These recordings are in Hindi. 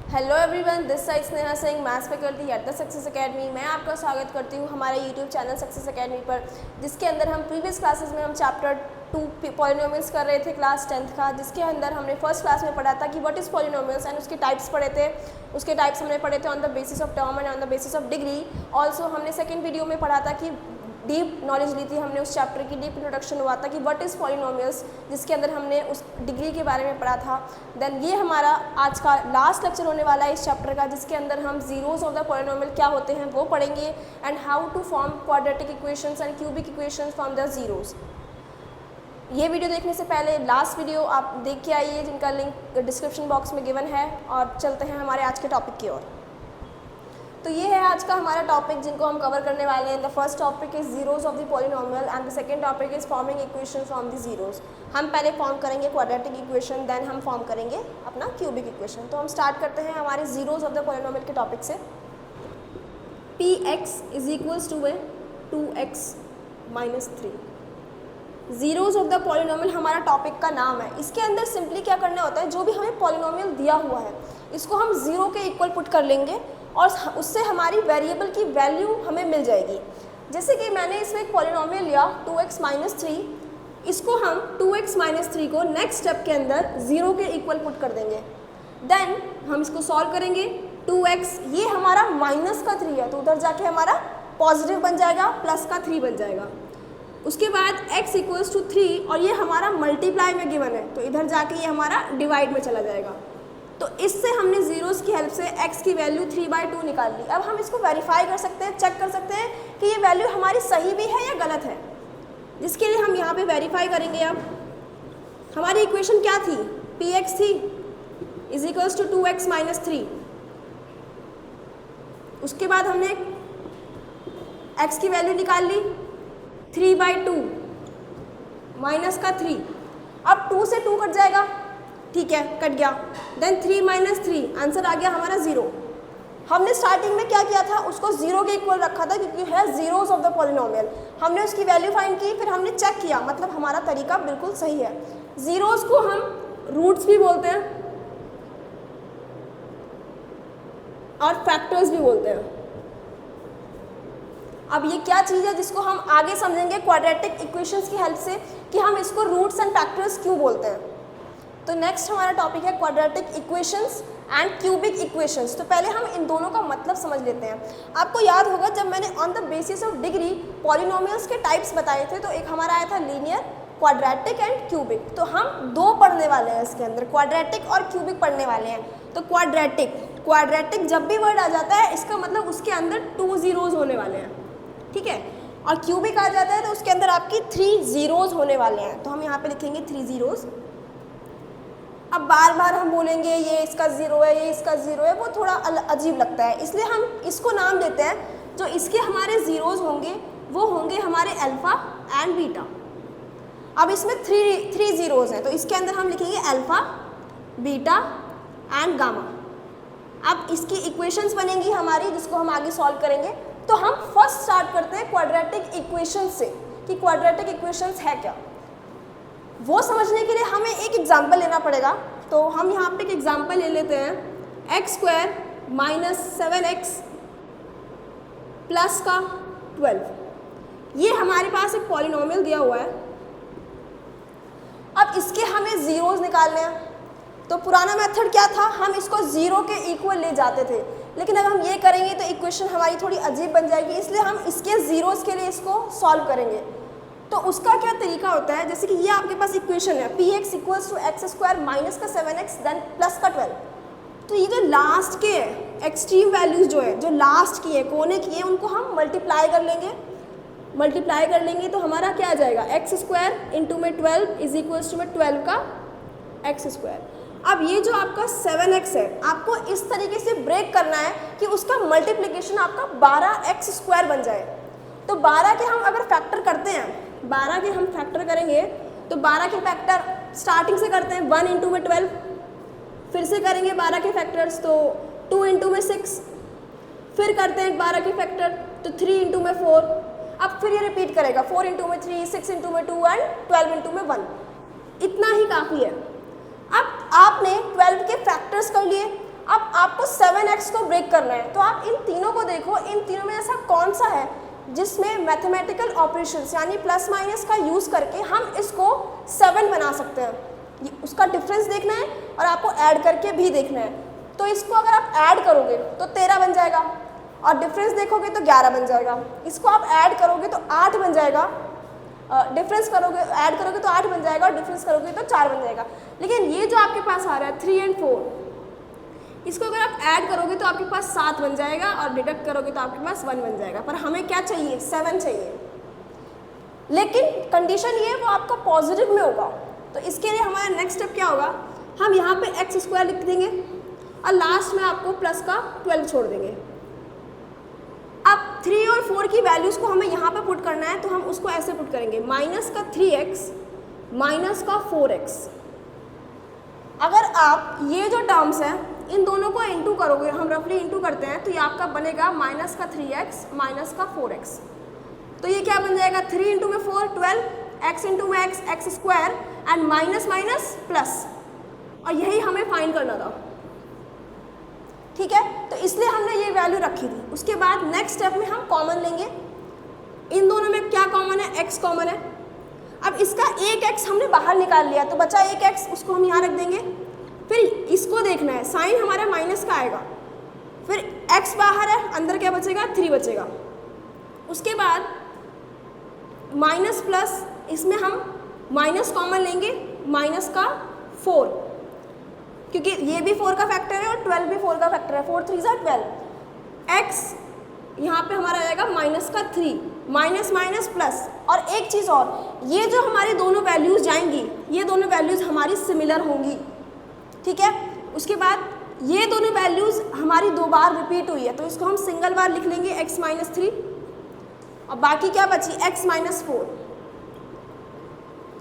Hello everyone, this side Sneha Singh, maths faculty at the success academy. मैं आपका स्वागत करती हूँ हमारे यूट्यूब चैनल सक्सेस एकेडमी पर, जिसके अंदर हम प्रीवियस क्लासेस में हम चैप्टर 2 पॉलिनोमियल्स कर रहे थे क्लास 10th का, जिसके अंदर हमने फर्स्ट क्लास में पढ़ा था कि व्हाट इज़ पॉलिनोमियल्स एंड उसके टाइप्स पढ़े थे। उसके टाइप्स हमने पढ़े थे on the basis of term and on the basis of degree. Also हमने सेकेंड वीडियो में पढ़ा था कि डीप नॉलेज ली थी हमने, उस चैप्टर की डीप इंट्रोडक्शन हुआ था कि व्हाट इज़ पॉलिनोमियल्स, जिसके अंदर हमने उस डिग्री के बारे में पढ़ा था। देन ये हमारा आज का लास्ट लेक्चर होने वाला है इस चैप्टर का, जिसके अंदर हम जीरोज ऑफ द पॉलिनोमियल क्या होते हैं वो पढ़ेंगे and how to form quadratic equations and cubic equations from the zeros. ये वीडियो देखने से पहले लास्ट वीडियो आप देख के आइए, जिनका लिंक डिस्क्रिप्शन बॉक्स में गिवन है। और चलते हैं हमारे आज के टॉपिक की ओर। तो ये है आज का हमारा टॉपिक जिनको हम कवर करने वाले हैं। The first topic is zeros of the polynomial and the second topic is forming equation from the zeros. हम पहले फॉर्म करेंगे क्वाड्रेटिक इक्वेशन, देन हम फॉर्म करेंगे अपना क्यूबिक इक्वेशन। तो हम स्टार्ट करते हैं हमारे जीरोज ऑफ द पॉलिनोमियल के टॉपिक से। P X is equals to 2x minus 3। Zeros of the polynomial हमारा टॉपिक का नाम है। इसके अंदर सिंपली क्या करना होता है, जो भी हमें पॉलिनोमियल दिया हुआ है इसको हम जीरो के इक्वल पुट कर लेंगे और उससे हमारी वेरिएबल की वैल्यू हमें मिल जाएगी। जैसे कि मैंने इसमें एक पॉलिनोमियल लिया 2x माइनस 3, इसको हम 2x माइनस 3 को नेक्स्ट स्टेप के अंदर जीरो के इक्वल पुट कर देंगे। देन हम इसको सॉल्व करेंगे। 2x ये हमारा माइनस का 3 है, तो उधर जाके हमारा पॉजिटिव बन जाएगा, प्लस का 3 बन जाएगा। उसके बाद x इक्वल्स टू 3 और ये हमारा मल्टीप्लाई में गिवन है, तो इधर जाके ये हमारा डिवाइड में चला जाएगा। तो इससे हमने जीरोस की हेल्प से x की वैल्यू 3/2 निकाल ली। अब हम इसको वेरीफाई कर सकते हैं, चेक कर सकते हैं कि ये वैल्यू हमारी सही भी है या गलत है, जिसके लिए हम यहाँ पे वेरीफाई करेंगे। अब हमारी इक्वेशन क्या थी, px थी is equals to 2x minus 3। उसके बाद हमने x की वैल्यू निकाल ली 3/2 माइनस का 3। अब 2 से 2 कट जाएगा, ठीक है, कट गया। देन 3 माइनस 3, आंसर आ गया हमारा 0। हमने स्टार्टिंग में क्या किया था, उसको 0 के इक्वल रखा था क्योंकि है जीरोज ऑफ द पॉलिनोमियल। हमने उसकी वैल्यू फाइंड की, फिर हमने चेक किया, मतलब हमारा तरीका बिल्कुल सही है। जीरोज को हम रूट्स भी बोलते हैं और फैक्टर्स भी बोलते हैं। अब ये क्या चीज़ है जिसको हम आगे समझेंगे क्वाड्रेटिक इक्वेशंस की हेल्प से कि हम इसको रूट्स एंड फैक्टर्स क्यों बोलते हैं। तो नेक्स्ट हमारा टॉपिक है quadratic equations and cubic equations. तो पहले हम इन दोनों का मतलब समझ लेते हैं। आपको याद होगा जब मैंने on the basis of degree polynomials के टाइप्स बताए थे, तो एक हमारा आया था लीनियर, क्वाड्रेटिक एंड क्यूबिक। तो हम दो पढ़ने वाले हैं इसके अंदर, क्वाड्रेटिक और क्यूबिक पढ़ने वाले हैं। तो क्वाड्रेटिक जब भी वर्ड आ जाता है इसका मतलब उसके अंदर 2 जीरोज होने वाले हैं, ठीक है। और क्यूबिक आ जाता है तो उसके अंदर आपकी 3 जीरोज होने वाले हैं। तो हम यहाँ पे लिखेंगे 3 जीरोज। अब बार बार हम बोलेंगे ये इसका 0 है, ये इसका 0 है, वो थोड़ा अजीब लगता है, इसलिए हम इसको नाम देते हैं, जो इसके हमारे जीरोज होंगे वो होंगे हमारे अल्फा एंड बीटा। अब इसमें 3 जीरोज हैं, तो इसके अंदर हम लिखेंगे अल्फा, बीटा एंड गामा। अब इसकी इक्वेशंस बनेंगी हमारी, जिसको हम आगे सॉल्व करेंगे। तो हम फर्स्ट स्टार्ट करते हैं क्वाड्रेटिक इक्वेशन से कि क्वाड्रेटिक इक्वेशंस है क्या। वो समझने के लिए हमें एक एग्जाम्पल लेना पड़ेगा। तो हम यहाँ पे एक एग्जाम्पल ले लेते हैं, x² माइनस 7x प्लस का 12। ये हमारे पास एक पॉलिनोमियल दिया हुआ है। अब इसके हमें जीरोज निकालने हैं। तो पुराना मेथड क्या था, हम इसको 0 के इक्वल ले जाते थे, लेकिन अगर हम ये करेंगे तो इक्वेशन हमारी थोड़ी अजीब बन जाएगी, इसलिए हम इसके जीरोज के लिए इसको सॉल्व करेंगे। तो उसका क्या तरीका होता है, जैसे कि ये आपके पास इक्वेशन है px equals to x² minus का 7x देन प्लस का 12। तो ये जो लास्ट के एक्सट्रीम वैल्यूज जो है, जो लास्ट की है, कोने की है, उनको हम मल्टीप्लाई कर लेंगे। तो हमारा क्या आ जाएगा, x² इंटू में 12 इज इक्वल्स टू में 12 का x²। अब ये जो आपका 7x है, आपको इस तरीके से ब्रेक करना है कि उसका मल्टीप्लिकेशन आपका 12x² बन जाए। तो 12 के हम अगर फैक्टर करते हैं, 12 के हम फैक्टर करेंगे तो 12 के फैक्टर स्टार्टिंग से करते हैं 1 इंटू में 12, फिर से करेंगे 12 के फैक्टर्स तो 2 इंटू में 6, फिर करते हैं 12 के फैक्टर तो 3 इंटू में 4। अब फिर ये रिपीट करेगा 4 इंटू में 3, 6 इंटू में 2 एंड 12 इंटू में 1। इतना ही काफ़ी है। अब आपने 12 के फैक्टर्स कर लिए, अब आपको 7x को ब्रेक करना है, तो आप इन तीनों को देखो, इन तीनों में ऐसा कौन सा है जिसमें मैथमेटिकल ऑपरेशंस यानी प्लस माइनस का यूज़ करके हम इसको 7 बना सकते हैं। उसका डिफरेंस देखना है और आपको ऐड करके भी देखना है। तो इसको अगर आप ऐड करोगे तो 13 बन जाएगा और डिफरेंस देखोगे तो 11 बन जाएगा। इसको आप ऐड करोगे तो 8 बन जाएगा, डिफरेंस करोगे ऐड करोगे तो 8 बन जाएगा और डिफरेंस करोगे तो 4 बन जाएगा। लेकिन ये जो आपके पास आ रहा है 3 और 4, इसको अगर आप ऐड करोगे तो आपके पास 7 बन जाएगा और डिडक्ट करोगे तो आपके पास 1 बन जाएगा। पर हमें क्या चाहिए? 7 चाहिए। लेकिन कंडीशन ये वो आपका पॉजिटिव में होगा। तो इसके लिए हमारा नेक्स्ट स्टेप क्या होगा? हम यहाँ पे x² लिख देंगे और लास्ट में आपको प्लस का 12 छोड़ देंगे। अब 3 और 4 की वैल्यूज़ को हमें यहाँ पे पुट करना है, तो हम उसको ऐसे पुट करेंगे, माइनस का 3x माइनस का 4x। अगर आप ये जो टर्म्स हैं इन दोनों को इंटू करोगे, हम रफली इंटू करते हैं, तो ये आपका बनेगा माइनस का 3x माइनस का 4x। तो ये क्या बन जाएगा? 3 इंटू में 4 12, x इंटू में x square and minus minus plus, और यही हमें फाइंड करना था। ठीक है, तो इसलिए हमने ये वैल्यू रखी थी। उसके बाद नेक्स्ट स्टेप में हम कॉमन लेंगे। इन दोनों में क्या कॉमन है? x कॉमन है। अब इसका एक x हमने बाहर निकाल लिया, तो बचा एक x, उसको हम यहाँ रख देंगे। फिर इसको देखना है, साइन हमारा माइनस का आएगा, फिर x बाहर है, अंदर क्या बचेगा? 3 बचेगा। उसके बाद माइनस प्लस, इसमें हम माइनस कॉमन लेंगे, माइनस का 4, क्योंकि ये भी 4 का फैक्टर है और 12 भी 4 का फैक्टर है, 4 3 ज़ा 12। x यहाँ पे हमारा आएगा माइनस का 3, माइनस माइनस प्लस। और एक चीज़ और, ये जो हमारी दोनों वैल्यूज़ जाएंगी, ये दोनों वैल्यूज़ हमारी सिमिलर होंगी। ठीक है, उसके बाद ये दोनों वैल्यूज़ हमारी 2 बार रिपीट हुई है, तो इसको हम सिंगल बार लिख लेंगे x माइनस 3, और बाकी क्या बची? x minus 4।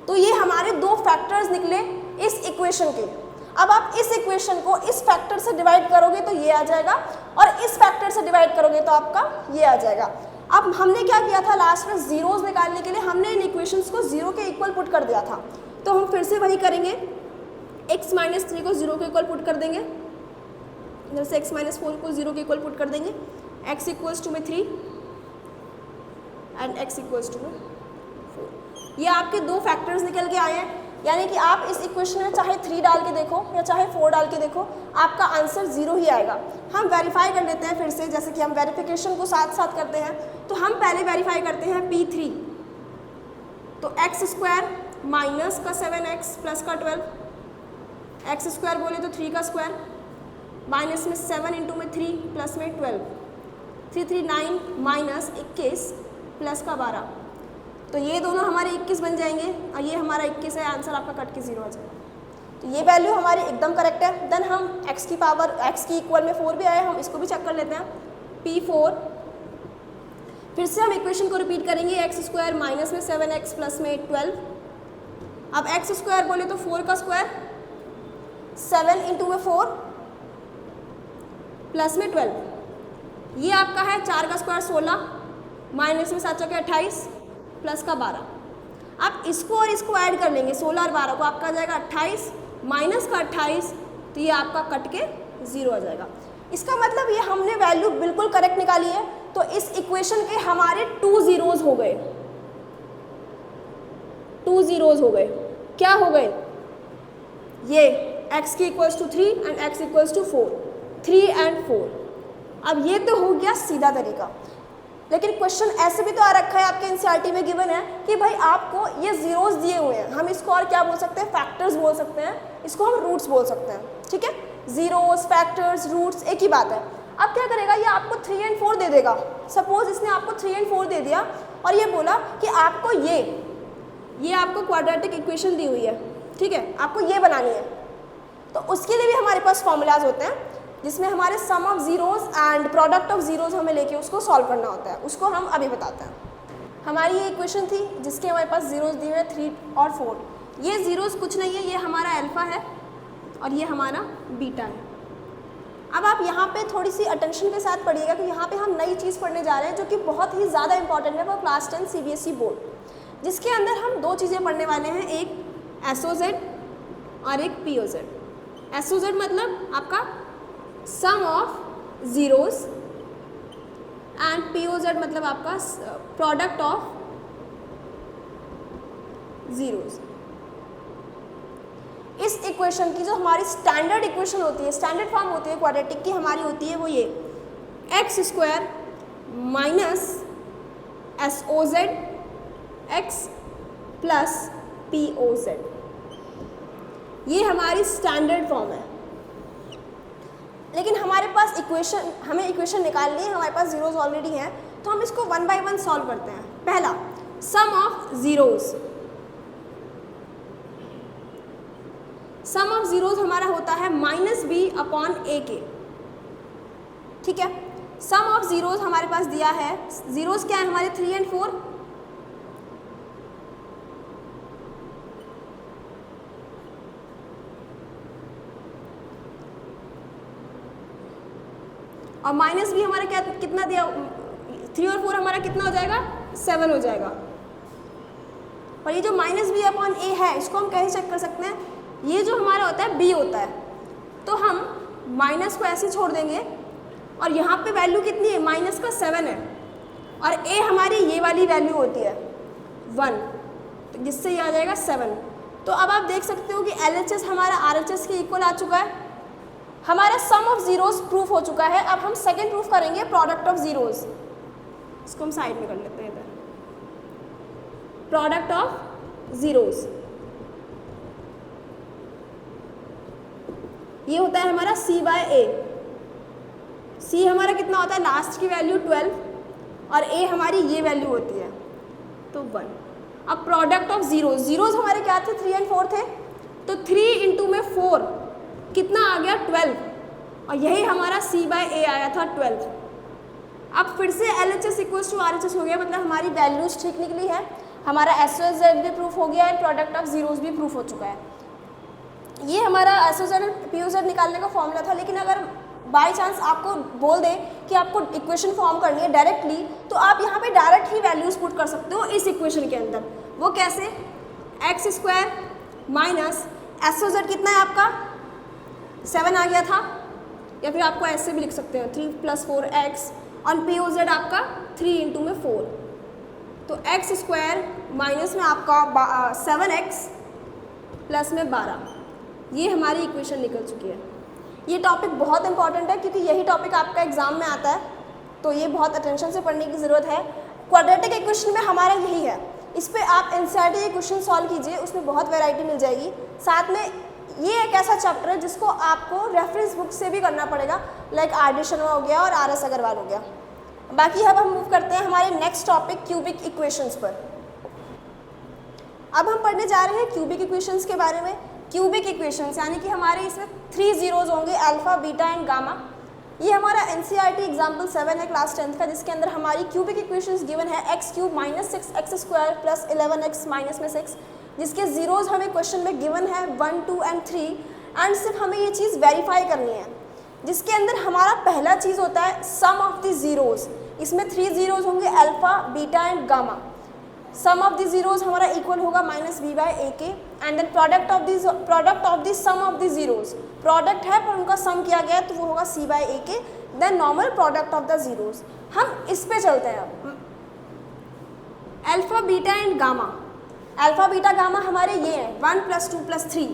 तो ये हमारे 2 फैक्टर्स निकले इस इक्वेशन के। अब आप इस इक्वेशन को इस फैक्टर से डिवाइड करोगे तो ये आ जाएगा, और इस फैक्टर से डिवाइड करोगे तो आपका ये आ जाएगा। अब हमने क्या किया था? लास्ट में जीरोस निकालने के लिए हमने इन इक्वेशंस को 0 के इक्वल पुट कर दिया था, तो हम फिर से वही करेंगे, x माइनस 3 को 0 के इक्वल पुट कर देंगे, इधर से x माइनस 4 को 0 के इक्वल पुट कर देंगे, x इक्वल्स टू में 3 एंड x इक्वल्स टू में 4। ये आपके 2 फैक्टर्स निकल के आए हैं, यानी कि आप इस इक्वेशन में चाहे 3 डाल के देखो या चाहे 4 डाल के देखो, आपका आंसर 0 ही आएगा। हम वेरीफाई कर लेते हैं फिर से, जैसे कि हम वेरिफिकेशन को साथ साथ करते हैं, तो हम पहले वेरीफाई करते हैं P3, तो x² माइनस का 7x प्लस का 12, x² बोले तो 3 का स्क्वायर, माइनस में 7 इंटू में 3 प्लस में 12, 3 3 9 माइनस 21 प्लस का 12, तो ये दोनों हमारे 21 बन जाएंगे और ये हमारा 21 है, आंसर आपका कट के 0 आ जाएगा। तो ये वैल्यू हमारी एकदम करेक्ट है। देन हम x की पावर x की इक्वल में 4 भी आया, हम इसको भी चेक कर लेते हैं, P4। फिर से हम इक्वेशन को रिपीट करेंगे, x² माइनस में 7x प्लस में 12। अब x² बोले तो 4 का स्क्वायर, 7 इंटू में 4 प्लस में 12, ये आपका है 4 का स्क्वायर 16, माइनस में 7 चौके 28 प्लस का 12। आप इसको और इसको ऐड कर लेंगे, 16 और 12 को, आपका आ जाएगा 28 माइनस का 28, तो ये आपका कट के 0 आ जाएगा। इसका मतलब ये हमने वैल्यू बिल्कुल करेक्ट निकाली है, तो इस इक्वेशन के हमारे 2 ज़ीरोज़ हो गए, 2 ज़ीरोज़ हो गए। क्या हो गए? ये x की equals to 3 and x equals to 4, 3 and 4। अब ये तो हो गया सीधा तरीका, लेकिन क्वेश्चन ऐसे भी तो आ रखा है आपके एनसीईआरटी में गिवन है कि भाई आपको ये जीरोस दिए हुए हैं, हम इसको और क्या बोल सकते हैं? फैक्टर्स बोल सकते हैं, इसको हम रूट्स बोल सकते हैं। ठीक है, जीरोस, फैक्टर्स, रूट्स एक ही बात है। अब क्या करेगा? ये आपको 3 एंड 4 दे देगा। सपोज इसने आपको 3 एंड 4 दे दिया और ये बोला कि आपको ये आपको क्वाड्रेटिक इक्वेशन दी हुई है, ठीक है, आपको ये बनानी है, तो उसके लिए भी हमारे पास फॉर्मूलाज होते हैं जिसमें हमारे sum of zeros and product of zeros हमें लेके उसको सॉल्व करना होता है, उसको हम अभी बताते हैं। हमारी ये इक्वेशन थी जिसके हमारे पास जीरोस दिए हुए 3 और 4। ये जीरोस कुछ नहीं है, ये हमारा अल्फा है और ये हमारा बीटा है। अब आप यहाँ पे थोड़ी सी अटेंशन के साथ पढ़िएगा कि यहाँ पे हम नई चीज़ पढ़ने जा रहे हैं जो कि बहुत ही ज़्यादा इंपॉर्टेंट है, वो क्लास 10 CBSE बोर्ड, जिसके अंदर हम 2 चीज़ें पढ़ने वाले हैं, एक SOZ और एक POZ। SOZ मतलब आपका सम ऑफ ज़ीरोज़ एंड POZ मतलब आपका प्रोडक्ट ऑफ ज़ीरोज़। इस इक्वेशन की जो हमारी स्टैंडर्ड इक्वेशन होती है, स्टैंडर्ड फॉर्म होती है क्वाड्रेटिक की हमारी होती है वो ये x square minus SOZ x plus POZ, ये हमारी स्टैंडर्ड फॉर्म है। लेकिन हमारे पास इक्वेशन, हमें इक्वेशन निकालनी है, हमारे पास ज़ीरोज़ ऑलरेडी हैं, तो हम इसको वन बाय वन सॉल्व करते हैं। पहला sum of zeros, sum of zeros हमारा होता है -b/a, ठीक है। सम ऑफ ज़ीरोज़ हमारे पास दिया है, ज़ीरोज़ क्या है हमारे 3 और 4, और माइनस भी हमारा क्या कितना दिया, 3 और 4 हमारा कितना हो जाएगा 7 हो जाएगा। और ये जो -b/a है इसको हम कैसे चेक कर सकते हैं, ये जो हमारा होता है b होता है, तो हम माइनस को ऐसे छोड़ देंगे और यहाँ पे वैल्यू कितनी है, माइनस का 7 है, और a हमारी ये वाली वैल्यू होती है 1, तो जिससे ये आ जाएगा 7। तो अब आप देख सकते हो कि LHS हमारा RHS के इक्वल आ चुका है, हमारा सम ऑफ ज़ीरोज़ प्रूफ हो चुका है। अब हम सेकेंड प्रूफ करेंगे प्रोडक्ट ऑफ ज़ीरोज़, इसको हम साइड में कर लेते हैं इधर, प्रोडक्ट ऑफ ज़ीरोज़ ये होता है हमारा C/A। C हमारा कितना होता है, लास्ट की वैल्यू 12 और A हमारी ये वैल्यू होती है तो 1। अब प्रोडक्ट ऑफ ज़ीरोज़, ज़ीरोज़ हमारे क्या थे 3 और 4 थे, तो 3 इंटू में 4 कितना आ गया 12, और यही हमारा C/A आया था 12। अब फिर से LHS इक्वल्स टू RHS हो गया, मतलब हमारी वैल्यूज ठीक निकली है, हमारा SOZ भी प्रूफ हो गया है, प्रोडक्ट ऑफ ज़ीरोज़ भी प्रूफ हो चुका है। ये हमारा SOZ और POZ निकालने का फॉर्मूला था। लेकिन अगर बाय चांस आपको बोल दे कि आपको इक्वेशन फॉर्म करनी है डायरेक्टली, तो आप यहाँ पे डायरेक्ट ही वैल्यूज़ पुट कर सकते हो इस इक्वेशन के अंदर। वो कैसे, एक्स स्क्वायर माइनस SOZ कितना है आपका 7 आ गया था, या फिर आपको ऐसे भी लिख सकते हो 3 + 4x, और POZ आपका 3 इंटू में 4, तो एक्स स्क्वायर माइनस में आपका 7x प्लस में 12, ये हमारी इक्वेशन निकल चुकी है। ये टॉपिक बहुत इंपॉर्टेंट है क्योंकि यही टॉपिक आपका एग्जाम में आता है, तो ये बहुत अटेंशन से पढ़ने की ज़रूरत है। क्वाड्रेटिक इक्वेशन में हमारा यही है, इस पर आप NCERT के क्वेश्चन सॉल्व कीजिए, उसमें बहुत वैरायटी मिल जाएगी। साथ में ये एक ऐसा चैप्टर है जिसको आपको रेफरेंस बुक से भी करना पड़ेगा, लाइक RD शर्मा हो गया और RS अग्रवाल हो गया। बाकी अब हम मूव करते हैं हमारे नेक्स्ट टॉपिक क्यूबिक इक्वेशंस पर। अब हम पढ़ने जा रहे हैं क्यूबिक इक्वेशंस के बारे में। क्यूबिक इक्वेशंस यानी कि हमारे इसमें 3 ज़ीरोज़ होंगे, अल्फा, बीटा एंड गामा। ये हमारा NCERT एग्जाम्पल 7 है क्लास 10th का, जिसके अंदर हमारी क्यूबिक इक्वेशंस गिवन है x³ - 6x² + 11x - 6, जिसके ज़ीरोज़ हमें क्वेश्चन में गिवन है 1, 2 एंड 3, एंड सिर्फ हमें ये चीज़ वेरीफाई करनी है, जिसके अंदर हमारा पहला चीज़ होता है सम ऑफ द ज़ीरोज़। इसमें 3 ज़ीरोज़ होंगे, alpha, beta and gamma. Sum of the zeros हमारा इक्वल होगा -b/a के, and then product of the sum of the zeros, product है पर उनका सम किया गया है तो वो होगा c/a के, then normal product of the zeros. हम इस पे चलते हैं अब, alpha, beta and gamma. Alpha, beta, gamma हमारे ये हैं 1 + 2 + 3।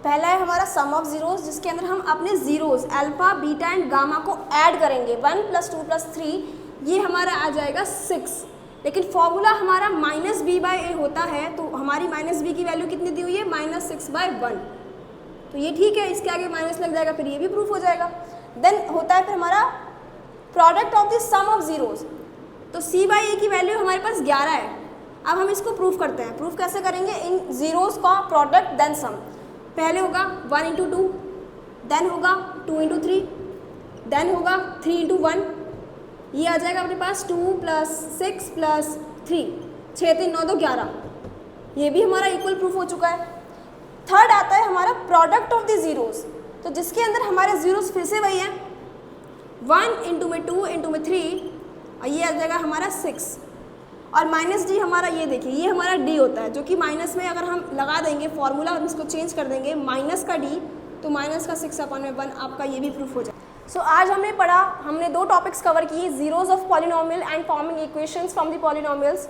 पहला है हमारा सम ऑफ ज़ीरोज़, जिसके अंदर हम अपने zeros alpha, beta and gamma को ऐड करेंगे। 1 + 2 + 3 ये हमारा आ जाएगा 6, लेकिन फॉर्मूला हमारा -b/a होता है, तो हमारी -b की वैल्यू कितनी दी हुई है -6/1, तो ये ठीक है, इसके आगे माइनस लग जाएगा, फिर ये भी प्रूफ हो जाएगा। देन होता है फिर हमारा product of the sum of zeros, तो c/a की वैल्यू हमारे पास 11 है। अब हम इसको प्रूफ करते हैं। प्रूफ कैसे करेंगे, इन ज़ीरोज़ का प्रोडक्ट देन सम। पहले होगा 1 × 2, देन होगा 2 × 3, देन होगा 3 × 1, ये आ जाएगा अपने पास 2 + 6 + 3, 6 3 9 2 11, ये भी हमारा इक्वल प्रूफ हो चुका है। थर्ड आता है हमारा प्रोडक्ट ऑफ द ज़ीरोज़, तो जिसके अंदर हमारे ज़ीरोज़ फिर से वही हैं 1 × में 2 × में 3, और ये आ जाएगा हमारा 6, और -d हमारा ये देखिए, ये हमारा d होता है, जो कि माइनस में अगर हम लगा देंगे फॉर्मूला, हम इसको चेंज कर देंगे माइनस का d, तो -6/1 आपका ये भी प्रूफ हो जाए। सो आज हमने दो टॉपिक्स कवर किए, zeros of polynomial and forming equations from the polynomials.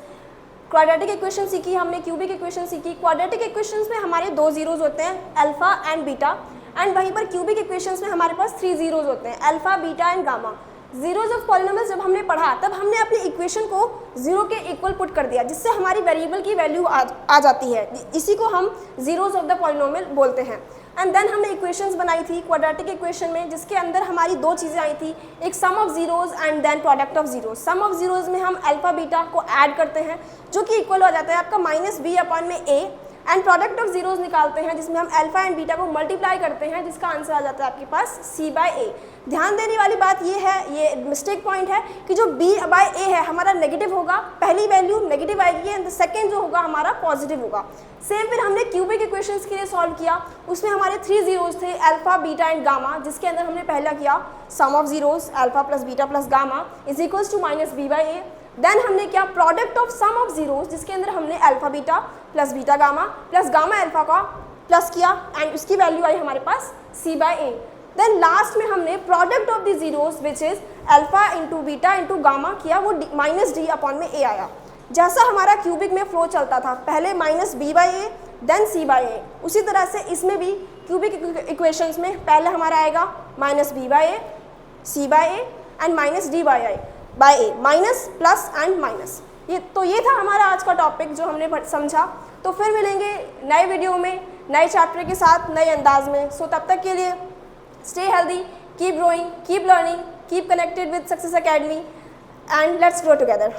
Quadratic equation सीखी हमने, क्यूबिक इक्वेशन सीखी। क्वाड्रेटिक इक्वेशंस में हमारे दो जीरोज होते हैं, अल्फा एंड बीटा, एंड वहीं पर क्यूबिक इक्वेशंस में हमारे पास 3 जीरोज होते हैं, alpha, beta and gamma. Zeros of polynomials जब हमने पढ़ा तब हमने अपनी इक्वेशन को जीरो के इक्वल पुट कर दिया, जिससे हमारी वेरिएबल की वैल्यू आ जाती है। इसी को हम जीरोज ऑफ द पॉलिनोमियल बोलते हैं। एंड देन हमने इक्वेशंस बनाई थी क्वाड्रेटिक इक्वेशन में, जिसके अंदर हमारी दो चीज़ें आई थी, एक sum of zeros and then product of zeros. Sum of zeros में हम अल्फा बीटा को ऐड करते हैं, जो कि इक्वल हो जाता है आपका -b/a, and product of zeros निकालते हैं, जिसमें हम अल्फा एंड बीटा को मल्टीप्लाई करते हैं, जिसका आंसर आ जाता है आपके पास c/a। ध्यान देने वाली बात ये है, ये मिस्टेक पॉइंट है कि जो b/a है हमारा नेगेटिव होगा, पहली वैल्यू नेगेटिव आएगी एंड सेकेंड जो होगा हमारा पॉजिटिव होगा। सेम फिर हमने क्यूबिक इक्वेशंस के लिए सॉल्व किया, उसमें हमारे 3 जीरोज थे, अल्फा, बीटा एंड गामा, जिसके अंदर हमने पहला किया sum of zeros alpha plus beta plus gamma is equals to -b/a। Then हमने क्या product of sum of zeros, जिसके अंदर हमने alpha beta plus beta gamma plus gamma alpha का प्लस किया एंड उसकी वैल्यू आई हमारे पास c/a। देन लास्ट में हमने product of the zeros which is alpha into beta into gamma किया, वो -d/a आया। जैसा हमारा क्यूबिक में फ्लो चलता था, पहले -b/a देन c/a, उसी तरह से इसमें भी क्यूबिक इक्वेशंस में पहले हमारा आएगा -b/a, c/a and -d/a, minus plus and minus. ये था हमारा आज का टॉपिक जो हमने समझा। तो फिर मिलेंगे नए वीडियो में नए चैप्टर के साथ नए अंदाज में। सो तब तक के लिए stay healthy, keep growing, keep learning, keep connected with success academy and let's grow together.